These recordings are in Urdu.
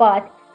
5,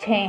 6,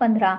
15,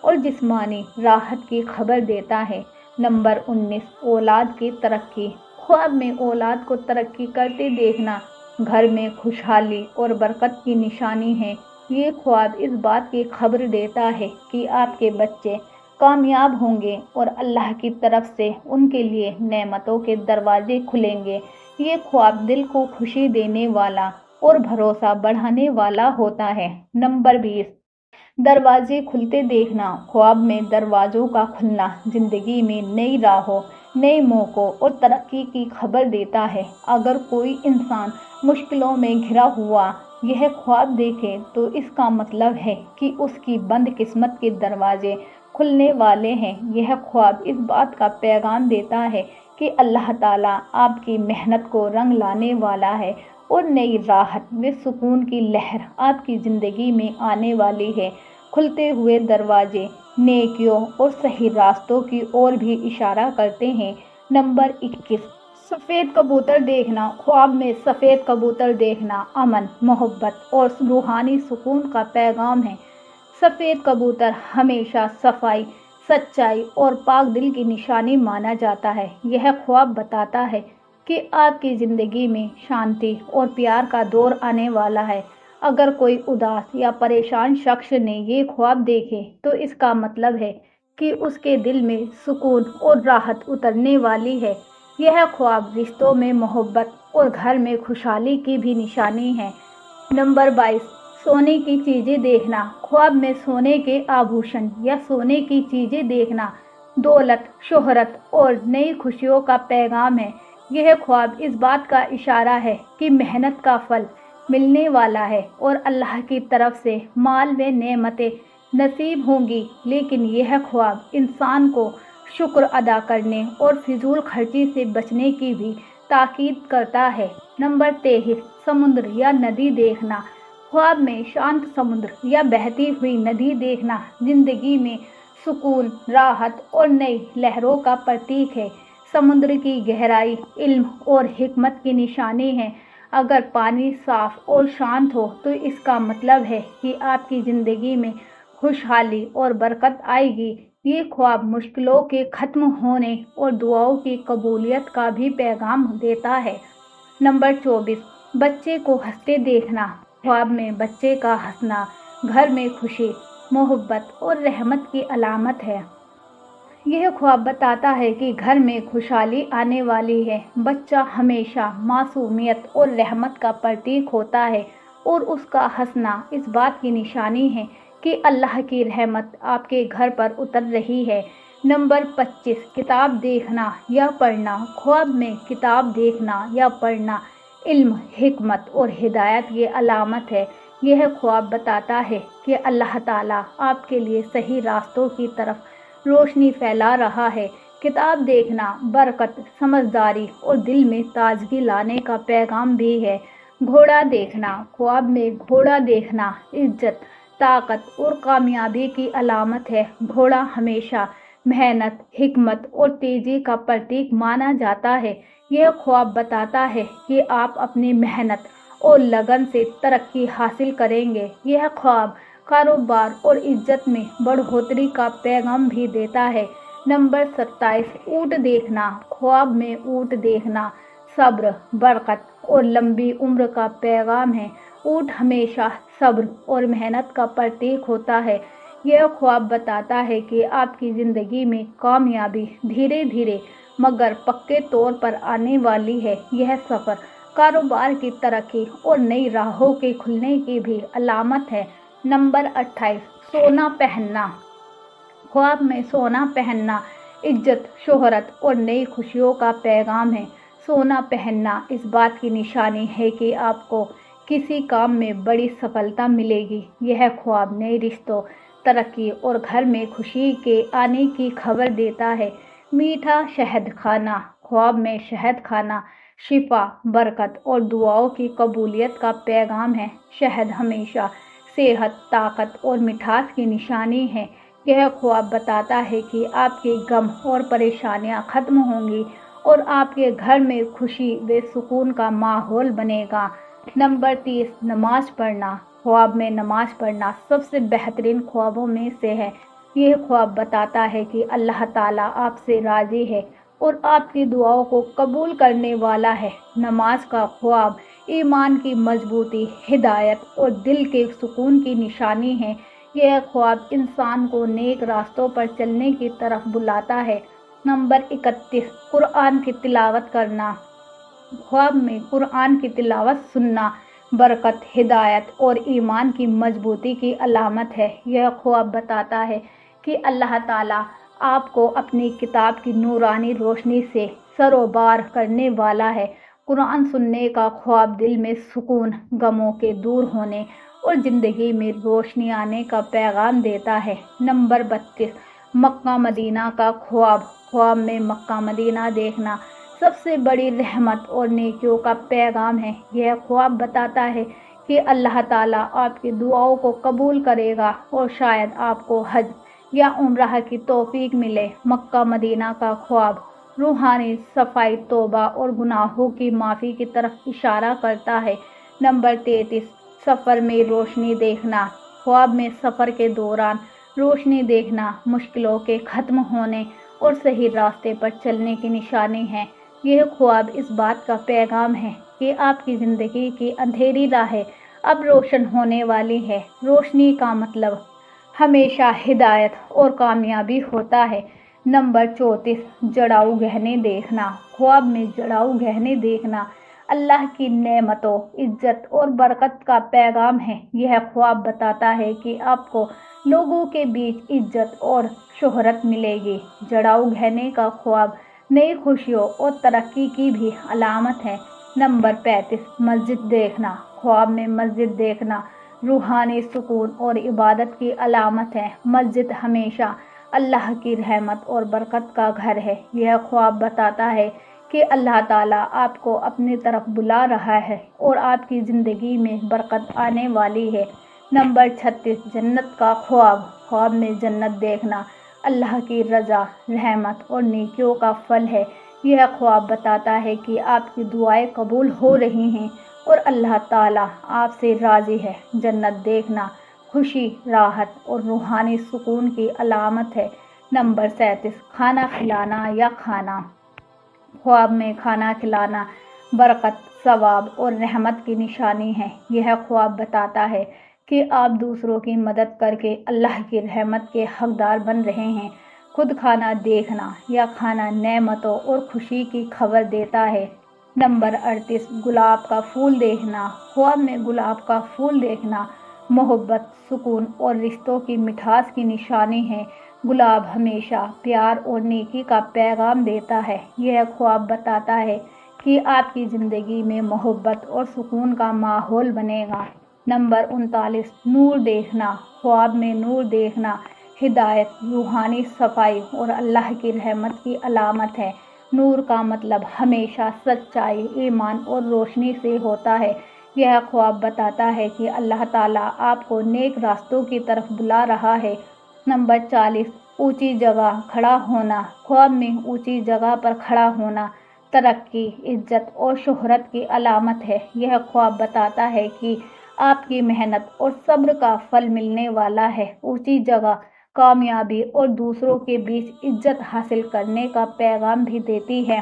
اور جسمانی راحت کی خبر دیتا ہے۔ نمبر 19، اولاد کی ترقی۔ خواب میں اولاد کو ترقی کرتے دیکھنا گھر میں خوشحالی اور برکت کی نشانی ہے۔ یہ خواب اس بات کی خبر دیتا ہے کہ آپ کے بچے کامیاب ہوں گے اور اللہ کی طرف سے ان کے لیے نعمتوں کے دروازے کھلیں گے۔ یہ خواب دل کو خوشی دینے والا اور بھروسہ بڑھانے والا ہوتا ہے۔ نمبر 20، دروازے کھلتے دیکھنا۔ خواب میں دروازوں کا کھلنا زندگی میں نئی راہوں، نئے موقعوں اور ترقی کی خبر دیتا ہے۔ اگر کوئی انسان مشکلوں میں گھرا ہوا یہ خواب دیکھے تو اس کا مطلب ہے کہ اس کی بند قسمت کے دروازے کھلنے والے ہیں۔ یہ خواب اس بات کا پیغام دیتا ہے کہ اللہ تعالیٰ آپ کی محنت کو رنگ لانے والا ہے اور نئی راحت و سکون کی لہر آپ کی زندگی میں آنے والی ہے۔ کھلتے ہوئے دروازے نیکیوں اور صحیح راستوں کی اور بھی اشارہ کرتے ہیں۔ نمبر 21، سفید کبوتر دیکھنا۔ خواب میں سفید کبوتر دیکھنا امن، محبت اور روحانی سکون کا پیغام ہے۔ سفید کبوتر ہمیشہ صفائی، سچائی اور پاک دل کی نشانی مانا جاتا ہے۔ یہ خواب بتاتا ہے کہ آپ کی زندگی میں شانتی اور پیار کا دور آنے والا ہے۔ اگر کوئی اداس یا پریشان شخص نے یہ خواب دیکھے تو اس کا مطلب ہے کہ اس کے دل میں سکون اور راحت اترنے والی ہے۔ یہ خواب رشتوں میں محبت اور گھر میں خوشحالی کی بھی نشانی ہے۔ نمبر 22، سونے کی چیزیں دیکھنا۔ خواب میں سونے کے آبھوشن یا سونے کی چیزیں دیکھنا دولت، شہرت اور نئی خوشیوں کا پیغام ہے۔ یہ خواب اس بات کا اشارہ ہے کہ محنت کا پھل ملنے والا ہے اور اللہ کی طرف سے مال و نعمتیں نصیب ہوں گی۔ لیکن یہ خواب انسان کو شکر ادا کرنے اور فضول خرچی سے بچنے کی بھی تاکید کرتا ہے۔ نمبر 23، سمندر یا ندی دیکھنا۔ خواب میں شانت سمندر یا بہتی ہوئی ندی دیکھنا زندگی میں سکون، راحت اور نئی لہروں کا پرتیک ہے۔ سمندر کی گہرائی علم اور حکمت کی نشانی ہے۔ اگر پانی صاف اور شانت ہو تو اس کا مطلب ہے کہ آپ کی زندگی میں خوشحالی اور برکت آئے گی۔ یہ خواب مشکلوں کے ختم ہونے اور دعاؤں کی قبولیت کا بھی پیغام دیتا ہے۔ نمبر 24، بچے کو ہنستے دیکھنا۔ خواب میں بچے کا ہنسنا گھر میں خوشی، محبت اور رحمت کی علامت ہے۔ یہ خواب بتاتا ہے کہ گھر میں خوشحالی آنے والی ہے۔ بچہ ہمیشہ معصومیت اور رحمت کا پرتیک ہوتا ہے اور اس کا ہنسنا اس بات کی نشانی ہے کہ اللہ کی رحمت آپ کے گھر پر اتر رہی ہے۔ نمبر 25، کتاب دیکھنا یا پڑھنا۔ خواب میں کتاب دیکھنا یا پڑھنا علم، حکمت اور ہدایت کی علامت ہے۔ یہ خواب بتاتا ہے کہ اللہ تعالیٰ آپ کے لیے صحیح راستوں کی طرف روشنی پھیلا رہا ہے۔ کتاب دیکھنا برکت، سمجھداری اور دل میں تازگی لانے کا پیغام بھی ہے۔ گھوڑا دیکھنا۔ خواب میں گھوڑا دیکھنا عزت، طاقت اور کامیابی کی علامت ہے۔ گھوڑا ہمیشہ محنت، حکمت اور تیزی کا پرتیک مانا جاتا ہے۔ یہ خواب بتاتا ہے کہ آپ اپنی محنت اور لگن سے ترقی حاصل کریں گے۔ یہ خواب کاروبار اور عزت میں بڑھوتری کا پیغام بھی دیتا ہے۔ نمبر 27، اونٹ دیکھنا۔ خواب میں اونٹ دیکھنا صبر، برکت اور لمبی عمر کا پیغام ہے۔ اونٹ ہمیشہ صبر اور محنت کا پرتیک ہوتا ہے۔ یہ خواب بتاتا ہے کہ آپ کی زندگی میں کامیابی دھیرے دھیرے مگر پکے طور پر آنے والی ہے۔ یہ سفر کاروبار کی ترقی اور نئی راہوں کے کھلنے کی بھی علامت ہے۔ نمبر 28، سونا پہننا۔ خواب میں سونا پہننا عزت، شہرت اور نئی خوشیوں کا پیغام ہے۔ سونا پہننا اس بات کی نشانی ہے کہ آپ کو کسی کام میں بڑی سفلتا ملے گی۔ یہ خواب نئے رشتوں، ترقی اور گھر میں خوشی کے آنے کی خبر دیتا ہے۔ میٹھا شہد کھانا۔ خواب میں شہد کھانا شفا، برکت اور دعاؤں کی قبولیت کا پیغام ہے۔ شہد ہمیشہ صحت، طاقت اور مٹھاس کی نشانی ہے۔ یہ خواب بتاتا ہے کہ آپ کے غم اور پریشانیاں ختم ہوں گی اور آپ کے گھر میں خوشی و سکون کا ماحول بنے گا۔ نمبر 30، نماز پڑھنا۔ خواب میں نماز پڑھنا سب سے بہترین خوابوں میں سے ہے۔ یہ خواب بتاتا ہے کہ اللہ تعالیٰ آپ سے راضی ہے اور آپ کی دعاؤں کو قبول کرنے والا ہے۔ نماز کا خواب ایمان کی مضبوطی، ہدایت اور دل کے سکون کی نشانی ہے۔ یہ خواب انسان کو نیک راستوں پر چلنے کی طرف بلاتا ہے۔ نمبر 31، قرآن کی تلاوت کرنا۔ خواب میں قرآن کی تلاوت سننا برکت، ہدایت اور ایمان کی مضبوطی کی علامت ہے۔ یہ خواب بتاتا ہے کہ اللہ تعالیٰ آپ کو اپنی کتاب کی نورانی روشنی سے سروبار کرنے والا ہے۔ قرآن سننے کا خواب دل میں سکون، غموں کے دور ہونے اور زندگی میں روشنی آنے کا پیغام دیتا ہے۔ نمبر 32، مکہ مدینہ کا خواب۔ خواب میں مکہ مدینہ دیکھنا سب سے بڑی رحمت اور نیکیوں کا پیغام ہے۔ یہ خواب بتاتا ہے کہ اللہ تعالیٰ آپ کی دعاؤں کو قبول کرے گا اور شاید آپ کو حج یا عمرہ کی توفیق ملے۔ مکہ مدینہ کا خواب روحانی صفائی، توبہ اور گناہوں کی معافی کی طرف اشارہ کرتا ہے۔ نمبر 33، سفر میں روشنی دیکھنا۔ خواب میں سفر کے دوران روشنی دیکھنا مشکلوں کے ختم ہونے اور صحیح راستے پر چلنے کی نشانی ہے۔ یہ خواب اس بات کا پیغام ہے کہ آپ کی زندگی کی اندھیری راہیں اب روشن ہونے والی ہے۔ روشنی کا مطلب ہمیشہ ہدایت اور کامیابی ہوتا ہے۔ نمبر 34، جڑاؤ گہنے دیکھنا۔ خواب میں جڑاؤ گہنے دیکھنا اللہ کی نعمتوں، عزت اور برکت کا پیغام ہے۔ یہ خواب بتاتا ہے کہ آپ کو لوگوں کے بیچ عزت اور شہرت ملے گی۔ جڑاؤ گہنے کا خواب نئی خوشیوں اور ترقی کی بھی علامت ہے۔ نمبر 35، مسجد دیکھنا۔ خواب میں مسجد دیکھنا روحانی سکون اور عبادت کی علامت ہے۔ مسجد ہمیشہ اللہ کی رحمت اور برکت کا گھر ہے۔ یہ خواب بتاتا ہے کہ اللہ تعالیٰ آپ کو اپنی طرف بلا رہا ہے اور آپ کی زندگی میں برکت آنے والی ہے۔ نمبر 36، جنت کا خواب۔ خواب میں جنت دیکھنا اللہ کی رضا، رحمت اور نیکیوں کا پھل ہے۔ یہ خواب بتاتا ہے کہ آپ کی دعائیں قبول ہو رہی ہیں اور اللہ تعالیٰ آپ سے راضی ہے۔ جنت دیکھنا خوشی، راحت اور روحانی سکون کی علامت ہے۔ نمبر 37، کھانا کھلانا یا کھانا۔ خواب میں کھانا کھلانا برکت، ثواب اور رحمت کی نشانی ہے۔ یہ خواب بتاتا ہے کہ آپ دوسروں کی مدد کر کے اللہ کی رحمت کے حقدار بن رہے ہیں۔ خود کھانا دیکھنا یا کھانا نعمتوں اور خوشی کی خبر دیتا ہے۔ نمبر 38، گلاب کا پھول دیکھنا۔ خواب میں گلاب کا پھول دیکھنا محبت، سکون اور رشتوں کی مٹھاس کی نشانی ہے۔ گلاب ہمیشہ پیار اور نیکی کا پیغام دیتا ہے۔ یہ خواب بتاتا ہے کہ آپ کی زندگی میں محبت اور سکون کا ماحول بنے گا۔ نمبر 39، نور دیکھنا۔ خواب میں نور دیکھنا ہدایت، روحانی صفائی اور اللہ کی رحمت کی علامت ہے۔ نور کا مطلب ہمیشہ سچائی، ایمان اور روشنی سے ہوتا ہے۔ یہ خواب بتاتا ہے کہ اللہ تعالیٰ آپ کو نیک راستوں کی طرف بلا رہا ہے۔ نمبر 40، اونچی جگہ کھڑا ہونا۔ خواب میں اونچی جگہ پر کھڑا ہونا ترقی، عزت اور شہرت کی علامت ہے۔ یہ خواب بتاتا ہے کہ آپ کی محنت اور صبر کا پھل ملنے والا ہے۔ اونچی جگہ کامیابی اور دوسروں کے بیچ عزت حاصل کرنے کا پیغام بھی دیتی ہے۔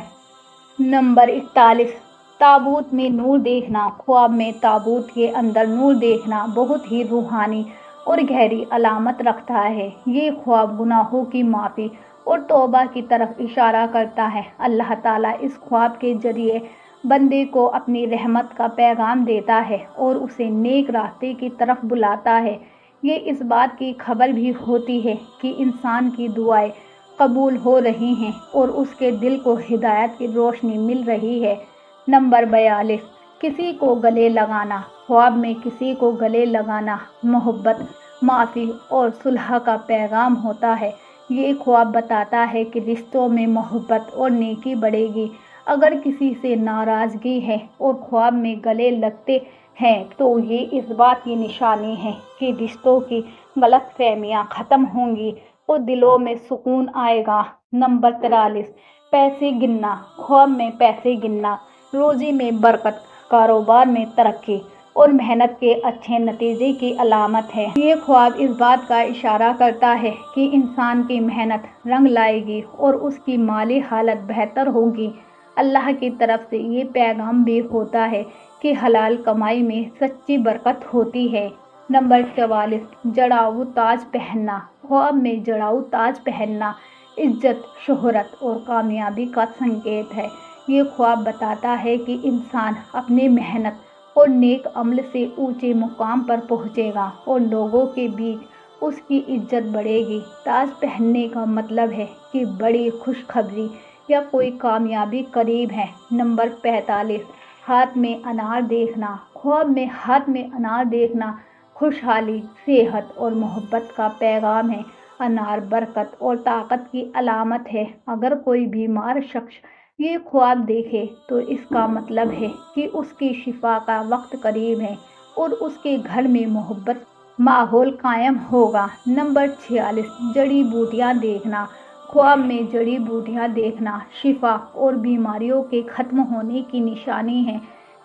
نمبر 41، تابوت میں نور دیکھنا۔ خواب میں تابوت کے اندر نور دیکھنا بہت ہی روحانی اور گہری علامت رکھتا ہے۔ یہ خواب گناہوں کی معافی اور توبہ کی طرف اشارہ کرتا ہے۔ اللہ تعالیٰ اس خواب کے ذریعے بندے کو اپنی رحمت کا پیغام دیتا ہے اور اسے نیک راستے کی طرف بلاتا ہے۔ یہ اس بات کی خبر بھی ہوتی ہے کہ انسان کی دعائیں قبول ہو رہی ہیں اور اس کے دل کو ہدایت کی روشنی مل رہی ہے۔ نمبر 42، کسی کو گلے لگانا۔ خواب میں کسی کو گلے لگانا محبت، معافی اور صلح کا پیغام ہوتا ہے۔ یہ خواب بتاتا ہے کہ رشتوں میں محبت اور نیکی بڑھے گی۔ اگر کسی سے ناراضگی ہے اور خواب میں گلے لگتے ہیں تو یہ اس بات کی نشانی ہے کہ رشتوں کی غلط فہمیاں ختم ہوں گی اور دلوں میں سکون آئے گا۔ نمبر 43، پیسے گننا۔ خواب میں پیسے گننا روزی میں برکت، کاروبار میں ترقی اور محنت کے اچھے نتیجے کی علامت ہے۔ یہ خواب اس بات کا اشارہ کرتا ہے کہ انسان کی محنت رنگ لائے گی اور اس کی مالی حالت بہتر ہوگی۔ اللہ کی طرف سے یہ پیغام بھی ہوتا ہے کہ حلال کمائی میں سچی برکت ہوتی ہے۔ نمبر 44، جڑاؤ تاج پہننا۔ خواب میں جڑاؤ تاج پہننا عزت، شہرت اور کامیابی کا سنکیت ہے۔ یہ خواب بتاتا ہے کہ انسان اپنی محنت اور نیک عمل سے اونچے مقام پر پہنچے گا اور لوگوں کے بیچ اس کی عزت بڑھے گی۔ تاج پہننے کا مطلب ہے کہ بڑی خوشخبری یا کوئی کامیابی قریب ہے۔ نمبر 45، ہاتھ میں انار دیکھنا۔ خواب میں ہاتھ میں انار دیکھنا خوشحالی، صحت اور محبت کا پیغام ہے۔ انار برکت اور طاقت کی علامت ہے۔ اگر کوئی بیمار شخص یہ خواب دیکھے تو اس کا مطلب ہے کہ اس کی شفا کا وقت قریب ہے اور اس کے گھر میں محبت ماحول قائم ہوگا۔ نمبر 46، جڑی بوٹیاں دیکھنا۔ خواب میں جڑی بوٹیاں دیکھنا شفا اور بیماریوں کے ختم ہونے کی نشانی ہے۔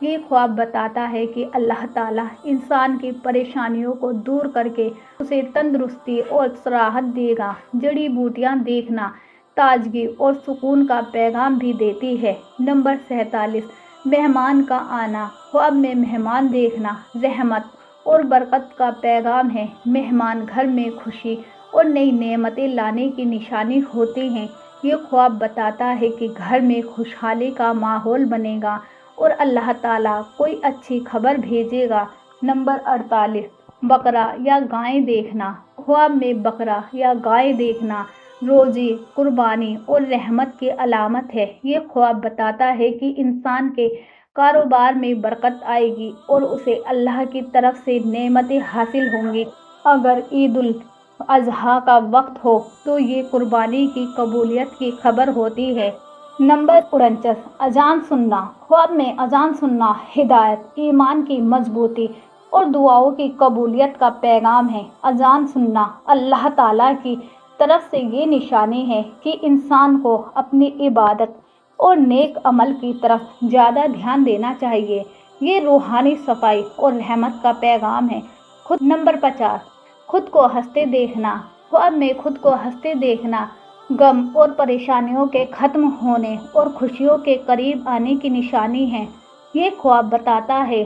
یہ خواب بتاتا ہے کہ اللہ تعالیٰ انسان کی پریشانیوں کو دور کر کے اسے تندرستی اور راحت دے گا۔ جڑی بوٹیاں دیکھنا تازگی اور سکون کا پیغام بھی دیتی ہے۔ نمبر 47، مہمان کا آنا۔ خواب میں مہمان دیکھنا رحمت اور برکت کا پیغام ہے۔ مہمان گھر میں خوشی اور نئی نعمتیں لانے کی نشانی ہوتی ہیں۔ یہ خواب بتاتا ہے کہ گھر میں خوشحالی کا ماحول بنے گا اور اللہ تعالیٰ کوئی اچھی خبر بھیجے گا۔ نمبر 48، بکرا یا گائے دیکھنا۔ خواب میں بکرا یا گائے دیکھنا روزی، قربانی اور رحمت کی علامت ہے۔ یہ خواب بتاتا ہے کہ انسان کے کاروبار میں برکت آئے گی اور اسے اللہ کی طرف سے نعمتیں حاصل ہوں گی۔ اگر عید الاضحیٰ کا وقت ہو تو یہ قربانی کی قبولیت کی خبر ہوتی ہے۔ نمبر 49، اذان سننا۔ خواب میں اذان سننا ہدایت، ایمان کی مضبوطی اور دعاؤں کی قبولیت کا پیغام ہے۔ اذان سننا اللہ تعالیٰ کی طرف سے یہ نشانی ہے کہ انسان کو اپنی عبادت اور نیک عمل کی طرف زیادہ دھیان دینا چاہیے۔ یہ روحانی صفائی اور رحمت کا پیغام ہے۔ نمبر 50، خود کو ہنستے دیکھنا۔ خواب میں خود کو ہنستے دیکھنا غم اور پریشانیوں کے ختم ہونے اور خوشیوں کے قریب آنے کی نشانی ہے۔ یہ خواب بتاتا ہے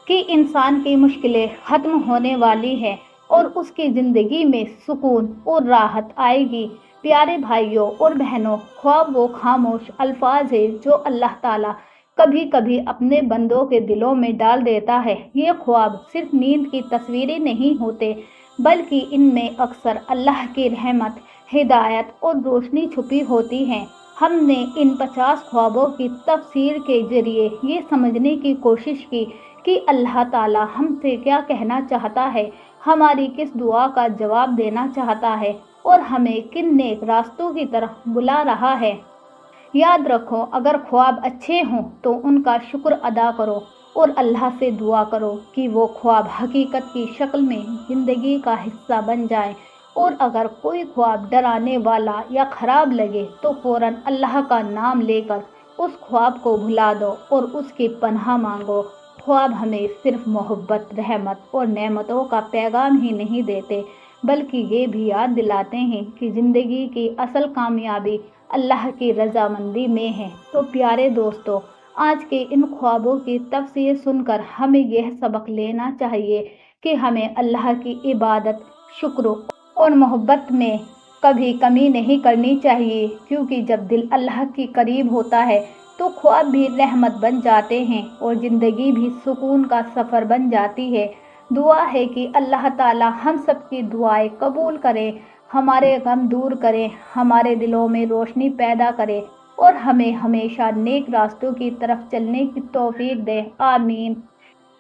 کہ انسان کی مشکلیں ختم ہونے والی ہیں اور اس کی زندگی میں سکون اور راحت آئے گی۔ پیارے بھائیوں اور بہنوں، خواب وہ خاموش الفاظ ہیں جو اللہ تعالیٰ کبھی کبھی اپنے بندوں کے دلوں میں ڈال دیتا ہے۔ یہ خواب صرف نیند کی تصویریں نہیں ہوتے بلکہ ان میں اکثر اللہ کی رحمت، ہدایت اور روشنی چھپی ہوتی ہے۔ ہم نے ان 50 خوابوں کی تفسیر کے ذریعے یہ سمجھنے کی کوشش کی کہ اللہ تعالیٰ ہم سے کیا کہنا چاہتا ہے، ہماری کس دعا کا جواب دینا چاہتا ہے اور ہمیں کن نیک راستوں کی طرف بلا رہا ہے۔ یاد رکھو، اگر خواب اچھے ہوں تو ان کا شکر ادا کرو اور اللہ سے دعا کرو کہ وہ خواب حقیقت کی شکل میں زندگی کا حصہ بن جائیں، اور اگر کوئی خواب ڈرانے والا یا خراب لگے تو فوراً اللہ کا نام لے کر اس خواب کو بھلا دو اور اس کی پناہ مانگو۔ خواب ہمیں صرف محبت، رحمت اور نعمتوں کا پیغام ہی نہیں دیتے بلکہ یہ بھی یاد دلاتے ہیں کہ زندگی کی اصل کامیابی اللہ کی رضامندی میں ہے۔ تو پیارے دوستو، آج کے ان خوابوں کی تفسیر سن کر ہمیں یہ سبق لینا چاہیے کہ ہمیں اللہ کی عبادت، شکر اور محبت میں کبھی کمی نہیں کرنی چاہیے، کیونکہ جب دل اللہ کے قریب ہوتا ہے تو خواب بھی رحمت بن جاتے ہیں اور زندگی بھی سکون کا سفر بن جاتی ہے۔ دعا ہے کہ اللہ تعالیٰ ہم سب کی دعائیں قبول کرے، ہمارے غم دور کرے، ہمارے دلوں میں روشنی پیدا کرے اور ہمیں ہمیشہ نیک راستوں کی طرف چلنے کی توفیق دے۔ آمین۔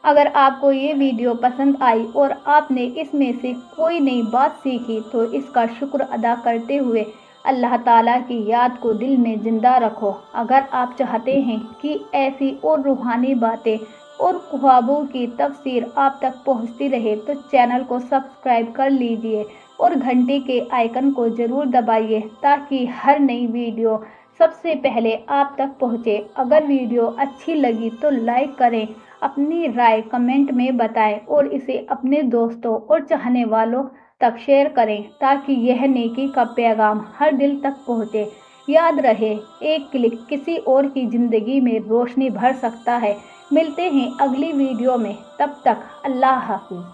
اگر آپ کو یہ ویڈیو پسند آئی اور آپ نے اس میں سے کوئی نئی بات سیکھی تو اس کا شکر ادا کرتے ہوئے اللہ تعالیٰ کی یاد کو دل میں زندہ رکھو۔ اگر آپ چاہتے ہیں کہ ایسی اور روحانی باتیں اور خوابوں کی تفسیر آپ تک پہنچتی رہے تو چینل کو سبسکرائب کر لیجئے اور گھنٹی کے آئیکن کو ضرور دبائیے تاکہ ہر نئی ویڈیو سب سے پہلے آپ تک پہنچے۔ اگر ویڈیو اچھی لگی تو لائک کریں، اپنی رائے کمنٹ میں بتائیں اور اسے اپنے دوستوں اور چاہنے والوں تک شیئر کریں تاکہ یہ نیکی کا پیغام ہر دل تک پہنچے۔ یاد رہے، ایک کلک کسی اور کی زندگی میں روشنی بھر سکتا ہے۔ ملتے ہیں اگلی ویڈیو میں، تب تک اللہ حافظ۔